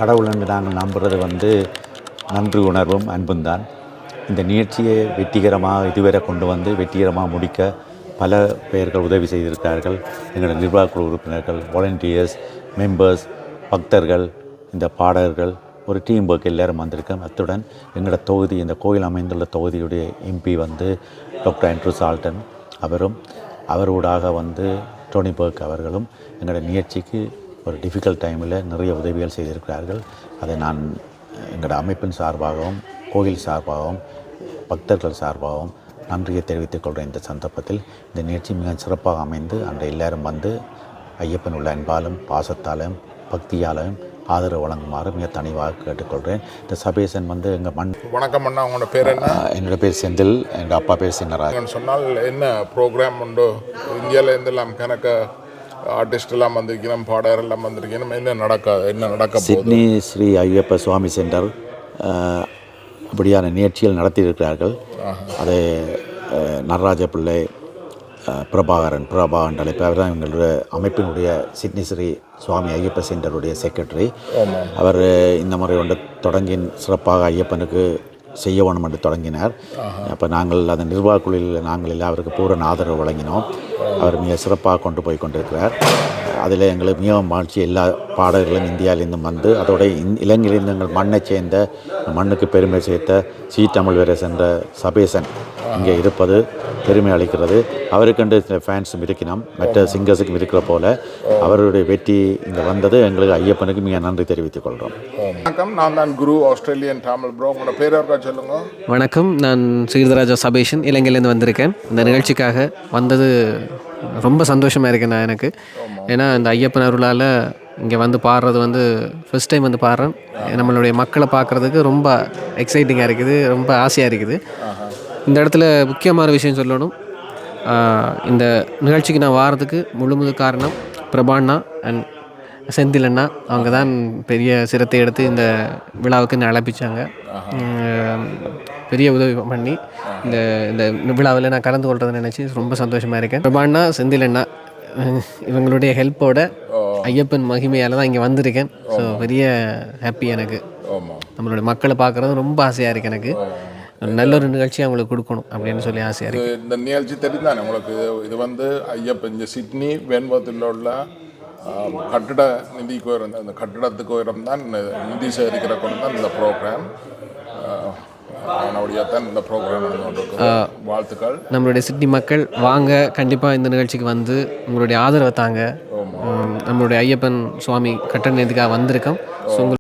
கடவுள் என்று நாங்கள் நம்புறது நன்றி உணர்வும் அன்பும் தான். இந்த நிகழ்ச்சியை வெற்றிகரமாக இதுவரை கொண்டு வந்து வெற்றிகரமாக முடிக்க பல பேர்கள் உதவி செய்திருக்கிறார்கள். எங்களோட நிர்வாகக்குழு உறுப்பினர்கள், வாலண்டியர்ஸ், மெம்பர்ஸ், பக்தர்கள், இந்த பாடகர்கள், ஒரு டீம் ஒர்க் எல்லோரும் வந்திருக்கோம். அத்துடன் எங்களோட தொகுதி, இந்த கோயில் அமைந்துள்ள தொகுதியுடைய எம்பி டாக்டர் ஆண்ட்ரூ சால்டன் அவரும், அவரோடாக டோனி பர்க் அவர்களும் எங்களோட நிகழ்ச்சிக்கு ஒரு டிஃபிகல்ட் டைமில் நிறைய உதவிகள் செய்திருக்கிறார்கள். அதை நான் எங்களோட அமைப்பின் சார்பாகவும், கோயில் சார்பாகவும், பக்தர்கள் சார்பாகவும் நன்றியை தெரிவித்துக் கொள்கிற இந்த சந்தர்ப்பத்தில் இந்த நிகழ்ச்சி மிக சிறப்பாக அமைந்து அந்த எல்லாரும் ஐயப்பன் உள்ள அன்பாலும் பாசத்தாலும் பக்தியாலும் ஆதரவு வழங்குமாறு மிக தனிவாக கேட்டுக்கொள்கிறேன். இந்த சபேசன் எங்கள் வணக்கம் அண்ணா, உங்களோட பேர் என்ன? என்னோட பேர் செந்தில், எங்கள் அப்பா பேர் சின்னராஜ். சொன்னால் என்ன ப்ரோக்ராம் உண்டு? இந்தியாவிலேருந்துலாம் கணக்க ஆர்டிஸ்ட் எல்லாம் வந்திருக்கணும், பாடகர் எல்லாம் வந்திருக்கணும். என்ன நடக்க சிட்னி ஸ்ரீ ஐயப்ப சுவாமி சென்டர் அப்படியான நிகழ்ச்சிகள் நடத்தியிருக்கிறார்கள். அதை நடராஜ பிள்ளை, பிரபாகரன் அழைப்பு, அவர் தான் எங்களுடைய அமைப்பினுடைய சிட்னி ஸ்ரீ சுவாமி ஐயப்ப சென்டருடைய செக்ரட்டரி. அவர் இந்த முறை தொடங்கி சிறப்பாக ஐயப்பனுக்கு செய்ய வேணும் என்று தொடங்கினார். அப்போ நாங்கள் அந்த நிர்வாகக்குழுவில் நாங்கள் எல்லாம் அவருக்கு பூரண ஆதரவு வழங்கினோம். அவர் மிக சிறப்பாக கொண்டு போய் கொண்டிருக்கிறார். அதில் எங்களுக்கு மிகவும் மகிழ்ச்சி. எல்லா பாடகர்களும் இந்தியாவிலிருந்தும் அதோட இலங்கையிலிருந்து எங்கள் மண்ணை சேர்ந்த, மண்ணுக்கு பெருமை சேர்த்த தமிழ் வீரர் என்ற சபேசன் இங்கே இருப்பது பெருமை அளிக்கிறது. அவருக்கென்று ஃபேன்ஸும் இருக்கணும், மற்ற சிங்கர்ஸுக்கும் இருக்கிற போல அவருடைய வெற்றி இங்கே வந்தது எங்களுக்கு ஐயப்பனுக்கு மிக நன்றி தெரிவித்துக் கொள்கிறோம். வணக்கம், நான் தான் குரு, ஆஸ்திரேலியன் தமிழ் ப்ரோ. உங்களோட பேர் சொல்லுங்க. வணக்கம், நான் சீர்தராஜா சபேஷன், இலங்கையிலேருந்து வந்திருக்கேன். இந்த நிகழ்ச்சிக்காக வந்தது ரொம்ப சந்தோஷமாக இருக்கேன் நான் எனக்கு. ஏன்னா இந்த ஐயப்பன் அருளால் இங்கே பாடுறது ஃபர்ஸ்ட் டைம் பாடுறேன். நம்மளுடைய மக்களை பார்க்குறதுக்கு ரொம்ப எக்ஸைட்டிங்காக இருக்குது, ரொம்ப ஆசையாக இருக்குது. இந்த இடத்துல முக்கியமான விஷயம் சொல்லணும். இந்த நிகழ்ச்சிக்கு நான் வாரத்துக்கு முழு காரணம் பிரபாண்ணா அண்ட் செந்தில் அண்ணா. அவங்க தான் பெரிய சிரத்தை எடுத்து இந்த விழாவுக்கு அழைப்பிச்சாங்க. பெரிய உதவி பண்ணி இந்த இந்த விழாவில் நான் கலந்து கொள்றதை நினச்சி ரொம்ப சந்தோஷமாக இருக்கேன். பிரபாண்ணா, செந்தில் அண்ணா இவங்களுடைய ஹெல்ப்போட ஐயப்பன் மகிமையால் தான் இங்கே வந்திருக்கேன். ஸோ பெரிய ஹாப்பி எனக்கு. நம்மளுடைய மக்களை பார்க்குறது ரொம்ப ஆசையாக இருக்குது எனக்கு. நல்ல ஒரு நிகழ்ச்சி அவங்களுக்கு கொடுக்கணும் அப்படின்னு சொல்லி ஆசையாக இருக்குது. இந்த நிகழ்ச்சி தெரிந்தானே உங்களுக்கு? இது ஐயப்பன் இந்த சிட்னி வேன்வத்தில் உள்ள கட்டிட நிதிக்கு உயரம், அந்த கட்டிடத்துக்கு உயரம் தான் நிதி சேகரிக்கிற கொண்டு தான் இந்த ப்ரோக்ராம். தான் இந்த ப்ரோக்ராம் வாழ்த்துக்கள். நம்மளுடைய சிட்னி மக்கள் வாங்க, கண்டிப்பாக இந்த நிகழ்ச்சிக்கு உங்களுடைய ஆதரவை தாங்க. நம்மளுடைய ஐயப்பன் சுவாமி கட்டண நிதிக்காக வந்திருக்கோம். ஸோ